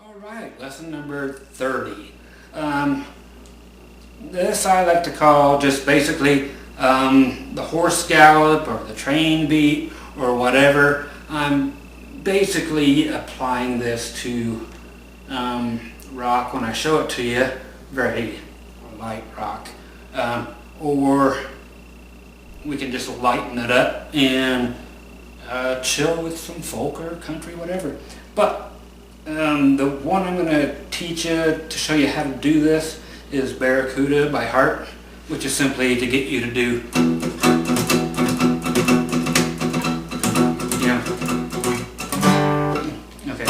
Alright, lesson number 30. This I like to call just basically the horse gallop or the train beat or whatever. I'm basically applying this to rock when I show it to you, very light rock. Or we can just lighten it up and chill with some folk or country, whatever. But the one I'm going to teach you to show you how to do this is Barracuda by heart, which is simply to get you to do, okay.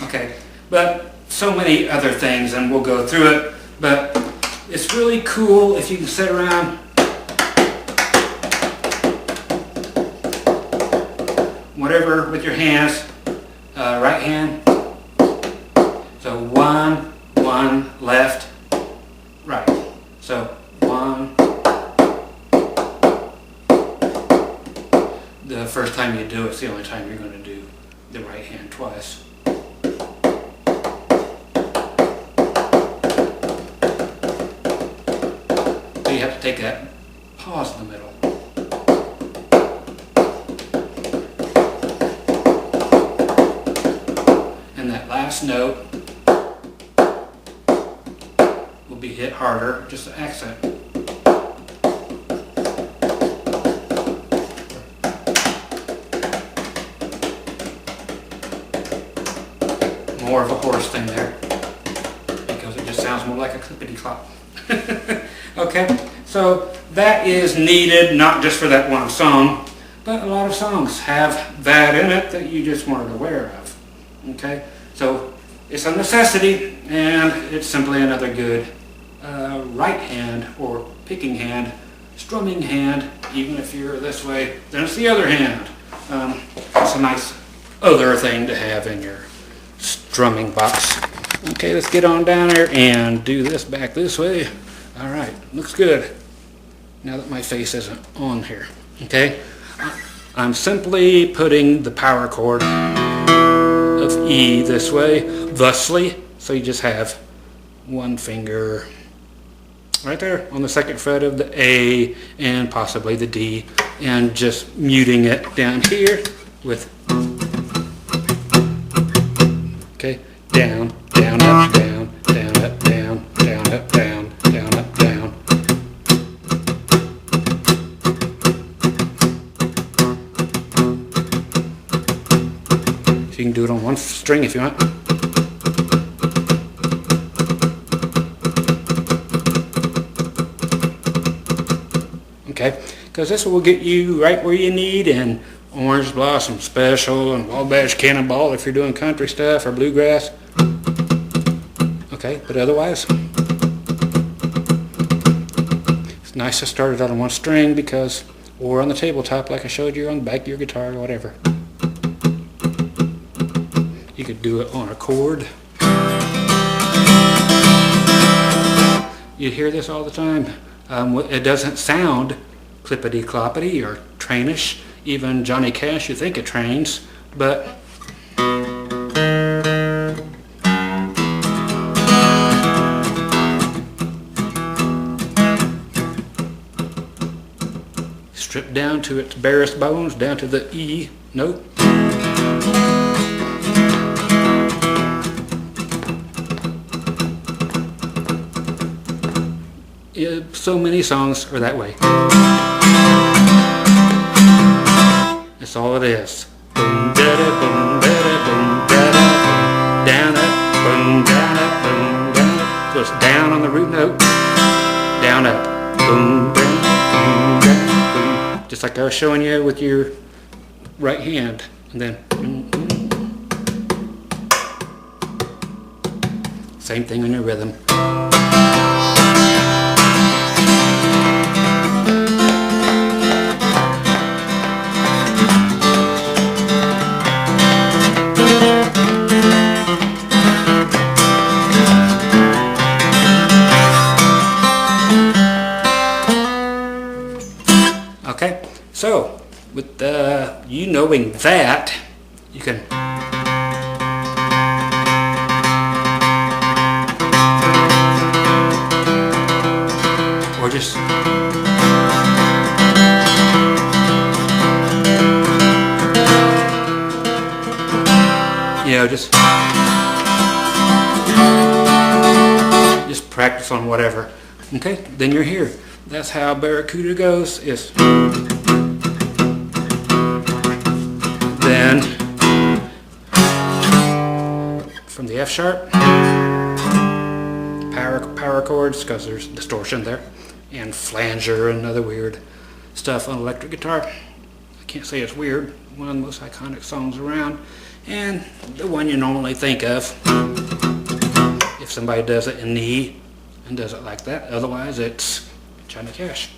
Okay, but so many other things, and we'll go through it, but it's really cool if you can sit around whatever with your hands, right hand, so one, left, right, so one. The first time you do it's the only time you're going to do the right hand twice. You have to take that pause in the middle. And that last note will be hit harder, just an accent. More of a horse thing there, because it just sounds more like a clippity-clop. Okay, so that is needed not just for that one song, but a lot of songs have that in it that you just weren't aware of. Okay, so it's a necessity, and it's simply another good right hand or picking hand, strumming hand. Even if you're this way, then it's the other hand. It's a nice other thing to have in your strumming box. Okay, let's get on down there and do this back this way. All right, looks good. Now that my face isn't on here, okay? I'm simply putting the power chord of E this way, thusly, so you just have one finger right there on the second fret of the A and possibly the D, and just muting it down here with, okay, down, down, up, down, down, up, down, down, up, down, down, up, down. So you can do it on one string if you want. Okay, because this will get you right where you need in Orange Blossom Special and Wabash Cannonball if you're doing country stuff or bluegrass. Okay, but otherwise, it's nice to start it out on one string because, or on the tabletop like I showed you on the back of your guitar or whatever. You could do it on a chord. You hear this all the time. It doesn't sound clippity-cloppity or trainish. Even Johnny Cash, you think it trains, but stripped down to its barest bones, down to the E note. Yeah, so many songs are that way. That's all it is. Boom, da-da, boom, da-da, boom, da-da, down, up, boom, down, up, boom, down. So it's down on the root note, down, up, boom, down, boom. Just like I was showing you with your right hand. And then, same thing on your rhythm. So, with you knowing that, you can or just just practice on whatever. Okay, then you're here. That's how Barracuda goes. Is then from the F sharp, power chords, because there's distortion there, and flanger and other weird stuff on electric guitar. I can't say it's weird. One of the most iconic songs around, and the one you normally think of if somebody does it in E and does it like that. Otherwise, it's Johnny Cash.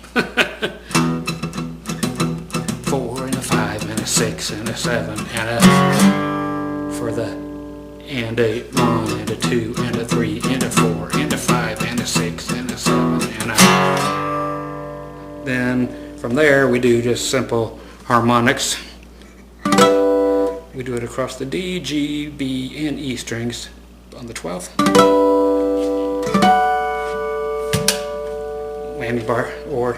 4 and a 5 and a 6 and a 7 and a for the and a 1 and a 2 and a 3 and a 4 and a 5 and a 6 and a 7 and a. Then from there we do just simple harmonics. We do it across the D, G, B, and E strings on the 12th. Whammy bar, or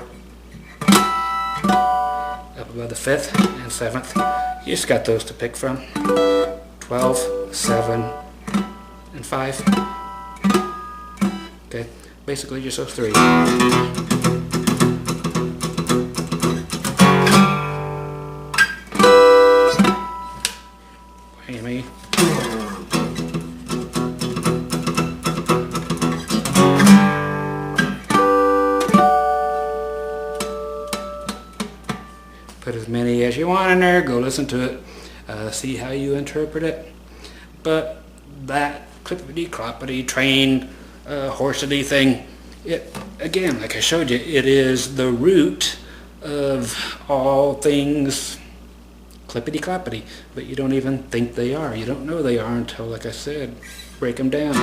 up above the 5th and 7th. You just got those to pick from. 12, 7, and 5. Okay, basically just those three. Whammy. Put as many as you want in there, go listen to it, see how you interpret it. But that clippity-cloppity train horsey thing, it again, like I showed you, it is the root of all things clippity-cloppity, but you don't even think they are. You don't know they are until, like I said, break them down.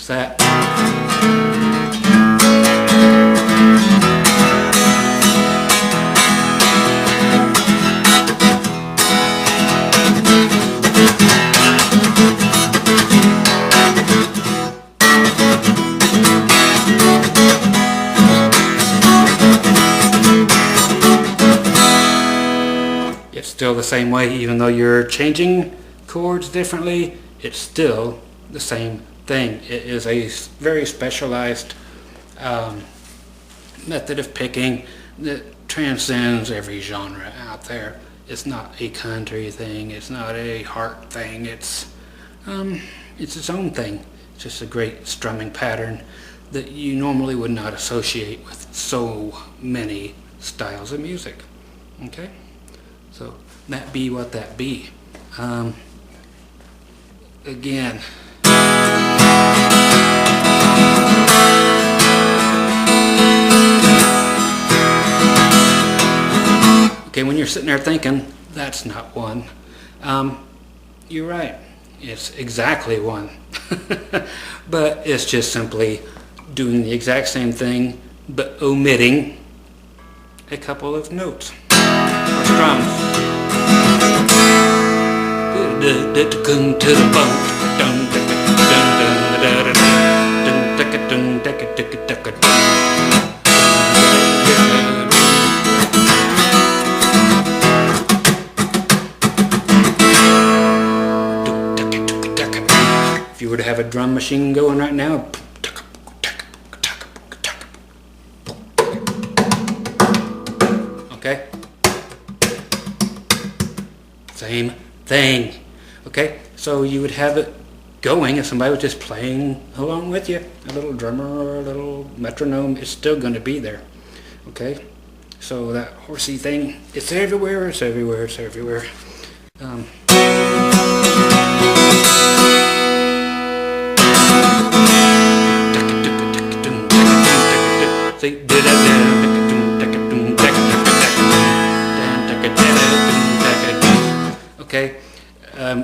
That. It's still the same way, even though you're changing chords differently, it's still the same thing. It is a very specialized method of picking that transcends every genre out there. It's not a country thing, it's not a heart thing, it's its own thing. It's just a great strumming pattern that you normally would not associate with so many styles of music. Okay, so that be what that be. Again, okay, when you're sitting there thinking, that's not one, you're right, it's exactly one. But it's just simply doing the exact same thing, but omitting a couple of notes or strums. If you were to have a drum machine going right now, okay? Same thing, okay? So you would have it going if somebody was just playing along with you. A little drummer or a little metronome is still going to be there, okay? So that horsey thing, it's everywhere, it's everywhere, it's everywhere. See,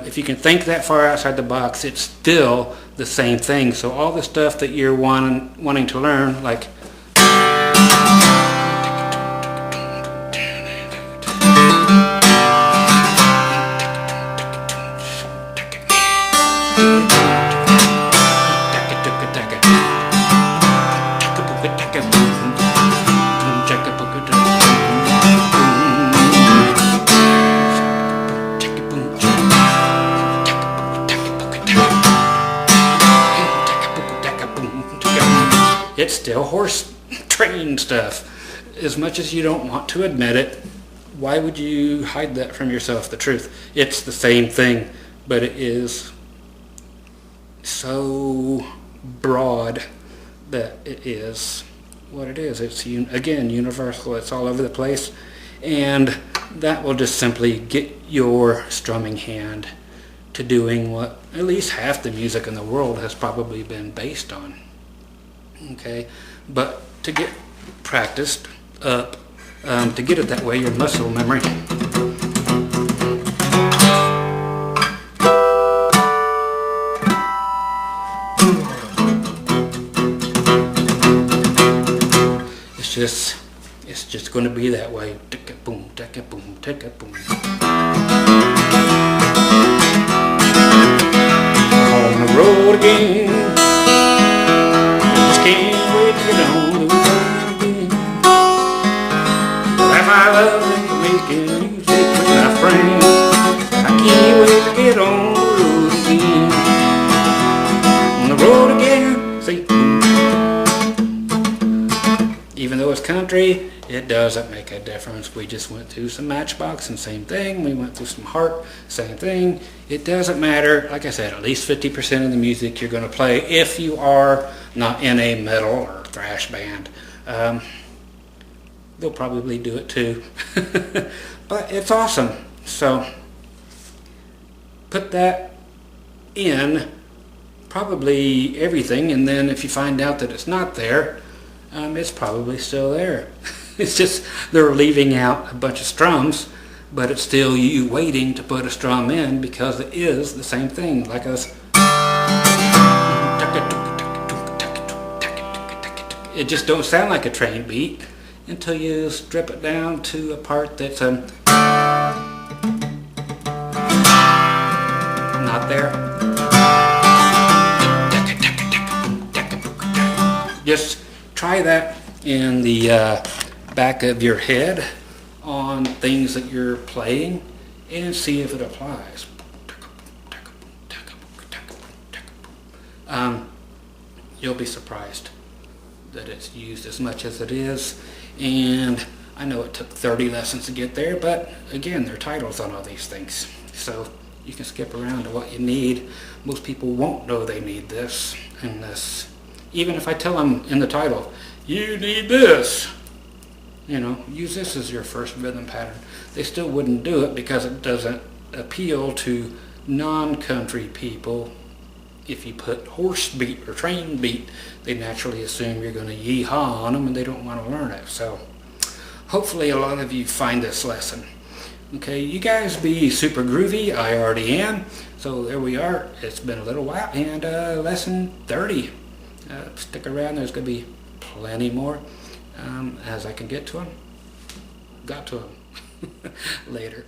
if you can think that far outside the box, it's still the same thing. So all the stuff that you're wanting to learn, like it's still horse train stuff. As much as you don't want to admit it, why would you hide that from yourself? The truth. It's the same thing, but it is so broad that it is what it is. It's, again, universal. It's all over the place. And that will just simply get your strumming hand to doing what at least half the music in the world has probably been based on. Okay, but to get practiced up, to get it that way, your muscle memory. It's just going to be that way. Ticka boom, ticka boom, ticka boom. On the road again. Can't wait to get on the road again. That my love is making music with my friends. I can't wait to get on the road again. On the road again. See? Even though it's country, it doesn't make a difference. We just went through some Matchbox and same thing. We went through some Heart, same thing. It doesn't matter. Like I said, at least 50% of the music you're going to play if you are not in a metal or thrash band. They'll probably do it too. But it's awesome. So put that in probably everything, and then if you find out that it's not there, it's probably still there. It's just they're leaving out a bunch of strums, but it's still you waiting to put a strum in because it is the same thing. Like us. It just don't sound like a train beat until you strip it down to a part that's not there. Just try that in the back of your head on things that you're playing and see if it applies. You'll be surprised that it's used as much as it is, and I know it took 30 lessons to get there, but again, there are titles on all these things, so you can skip around to what you need. Most people won't know they need this and this. Even if I tell them in the title, you need this, you know, use this as your first rhythm pattern, they still wouldn't do it because it doesn't appeal to non-country people. If you put horse beat or train beat, they naturally assume you're going to yee-haw on them and they don't want to learn it. So hopefully a lot of you find this lesson. Okay, you guys be super groovy. I already am. So there we are. It's been a little while, and lesson 30. Stick around. There's going to be plenty more as I can get to them. Got to them. Later.